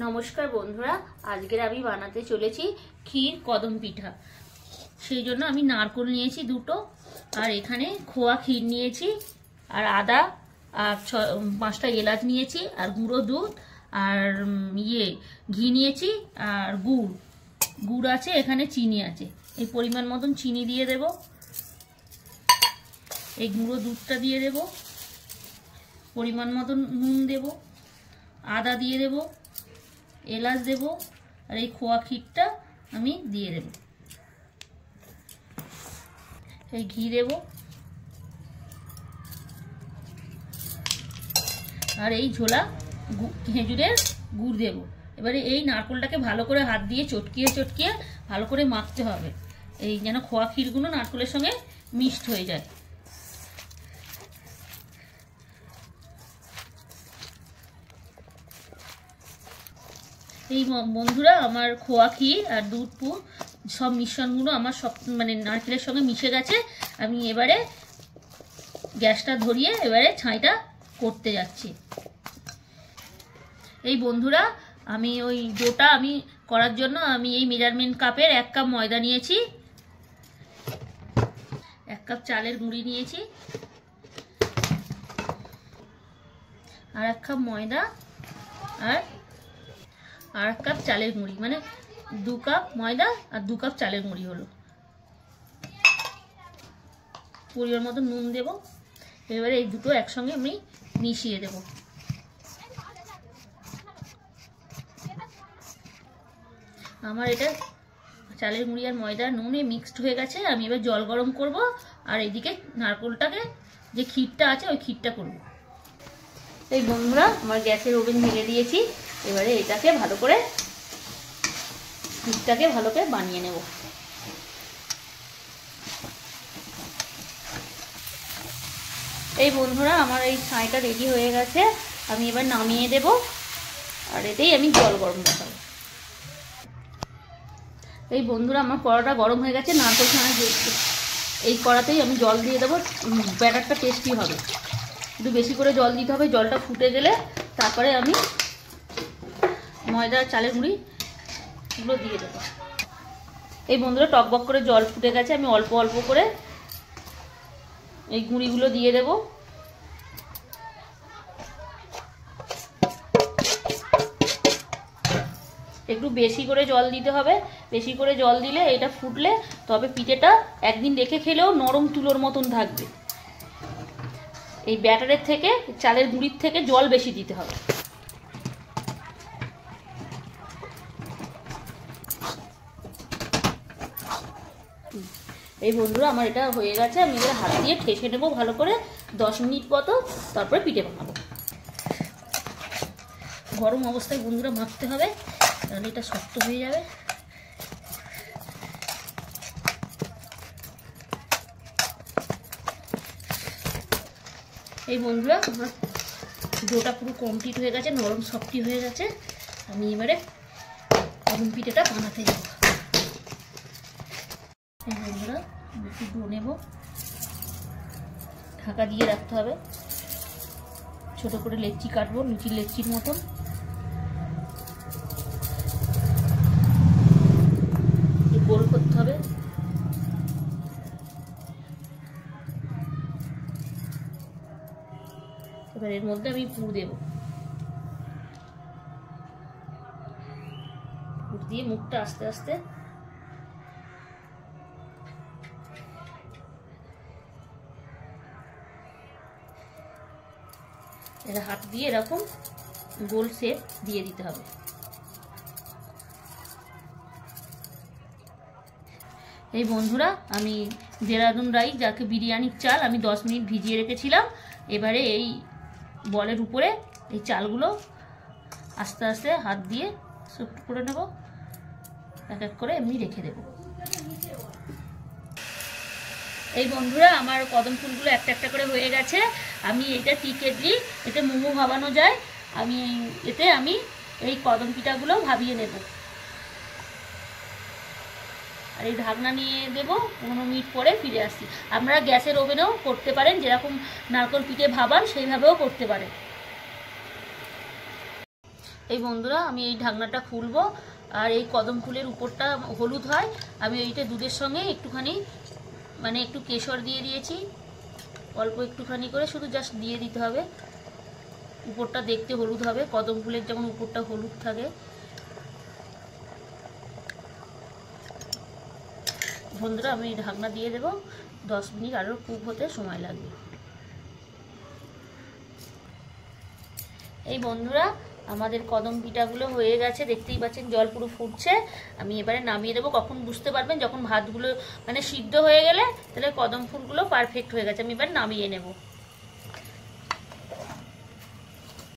নমস্কার বন্ধুরা, আজকের আমি বানাতে চলেছি ক্ষীর কদম পিঠা। সেই জন্য আমি নারকেল নিয়েছি দুটো, আর এখানে খোয়া ক্ষীর নিয়েছি, আর আদা, আর 5টা এলাচ নিয়েছি, আর গুঁড়ো দুধ, আর ঘি নিয়েছি, আর গুড় আছে, এখানে চিনি আছে। এই পরিমাণ মতন চিনি দিয়ে দেব, এই গুঁড়ো দুধটা দিয়ে দেব, পরিমাণ মতন নুন দেব, আদা দিয়ে দেব, এলাচ দেব, আর এই খোয়া ক্ষীরটা আমি দিয়ে দেব, এই ঘি দেব, আর এই ঝোলা খেজুরের গুড় দেব। এবারে এই নারকেলটাকে ভালো করে হাত দিয়ে চটকিয়ে চটকিয়ে ভালো করে মাখতে হবে, এই যেন খোয়া ক্ষীরগুলো নারকেলের সঙ্গে মিক্সড হয়ে যায়। এই বন্ধুরা, আমার খোয়া ক্ষীর আর দুধ পুর সব মিশ্রণগুলো আমার সব নারকেলের সঙ্গে মিশে গেছে। আমি এবারে গ্যাসটা ধরিয়ে এবারে ছাইটা করতে যাচ্ছি। এই বন্ধুরা, আমি ওই ডোটা করার জন্য আমি এই মেজারমেন্ট কাপের 1 কাপ ময়দা নিয়েছি, 1 কাপ চালের গুঁড়ি নিয়েছি, আর 1 কাপ ময়দা, আর 1 কাপ চালের গুঁড়ি, মানে 2 কাপ ময়দা আর 2 কাপ চালের গুঁড়ি হলো। পরিমাণ মতো নুন দেব। এবারে এই দুটো একসঙ্গে আমি মিশিয়ে দেব। আমার এটা চালের গুঁড়ি আর ময়দা নুনে মিক্সড হয়ে গেছে। আমি এবার জল গরম করব, আর এইদিকে নারকেলটাকে যে ক্ষীরটা আছে ওই ক্ষীরটা করব। এই বন্ধুরা, আমার গ্যাসের ওভেন ঢেলে দিয়েছি। এবারে এটাকে ভালো করে ক্ষীরটাকে ভালো করে বানিয়ে নেব। এই বন্ধুরা, আমার এই ছাইটা রেডি হয়ে গেছে। আমি এবার নামিয়ে দেব, আর এতেই আমি জল গরম বসাবো। এই বন্ধুরা, আমার কড়াটা গরম হয়ে গেছে। নারকেল ছানা এই কড়াতেই আমি জল দিয়ে দেবো, ব্যাটারটা টেস্টি হবে। একটু বেশি করে জল দিতে হবে। জলটা ফুটে গেলে তারপরে আমি ময়দা চালের গুঁড়িগুলো দিয়ে দেবো। এই বন্ধুরা, টকবক করে জল ফুটে গেছে। আমি অল্প অল্প করে এই গুঁড়িগুলো দিয়ে দেব। একটু বেশি করে জল দিতে হবে। বেশি করে জল দিলে এটা ফুটলে তবে পিঠেটা একদিন রেখে খেলেও নরম তুলোর মতন থাকবে। এই ব্যাটারের থেকে, চালের গুঁড়ির থেকে জল বেশি দিতে হবে। এই বন্ধুরা, আমার এটা হয়ে গেছে। আমি এবার হাত দিয়ে ঠেসে নেবো ভালো করে 10 মিনিট মতো, তারপরে পিঠে বানাবো। গরম অবস্থায় বন্ধুরা মাখতে হবে, তাহলে এটা শক্ত হয়ে যাবে। এই বন্ধুরা, আমার ডোটা পুরো কমপ্লিট হয়ে গেছে, নরম সফটি হয়ে গেছে। আমি এবারে কদম পিঠেটা বানাতে যাব। এই বন্ধুরা, একটু ডো নেব, ঢাকা দিয়ে রাখতে হবে। ছোট করে লেচি কাটবো, লুচির লেচির মতন। গোল করতে হবে। এবার এর মধ্যে আমি পুর দেব। পুর দিয়ে মুখটা আস্তে আস্তে এটা হাত দিয়ে এরকম গোল শেপ দিয়ে দিতে হবে। এই বন্ধুরা, আমি দেরাদুন রাইস, যাকে বিরিয়ানির চাল, আমি 10 মিনিট ভিজিয়ে রেখেছিলাম। এবারে এই বলের উপরে এই চালগুলো আস্তে আস্তে হাত দিয়ে সফট করে নেব, এক এক করে এমনি রেখে দেব। এই বন্ধুরা, আমার কদম ফুলগুলো একটা একটা করে হয়ে গেছে। আমি এটা টি কেটলি, এতে মোমো ভাবানো যায়। এতে আমি এই কদম পিঠাগুলো ভাবিয়ে নেব, আর এই ঢাকনা নিয়ে দেবো। 15 মিনিট পরে ফিরে আসছি। আপনারা গ্যাসের ওভেনেও করতে পারেন, যেরকম নারকেল পিঠে ভাবান সেইভাবেও করতে পারেন। এই বন্ধুরা আমি এই ঢাকনাটা খুলবো, আর এই কদম ফুলের উপরটা হলুদ হয়, আমি এইটা দুধের সঙ্গে একটুখানি মানে একটু কেশর দিয়ে দিয়েছি, অল্প একটুখানি করে, শুধু জাস্ট দিয়ে দিতে হবে। উপরটা দেখতে হলুদ হবে, কদম ফুলের যেমন উপরটা হলুদ থাকে। বন্ধুরা আমি ঢাকনা দিয়ে দেবো, 10 মিনিট আরও কুক হতে সময় লাগবে। এই বন্ধুরা আমাদের কদম পিঠাগুলো হয়ে গেছে, দেখতেই পাচ্ছেন জল পুরো ফুটছে। আমি এবারে নামিয়ে দেবো। কখন বুঝতে পারবেন, যখন ভাতগুলো মানে সিদ্ধ হয়ে গেলে, তাহলে কদম ফুলগুলো পারফেক্ট হয়ে গেছে। আমি এবার নামিয়ে নেব।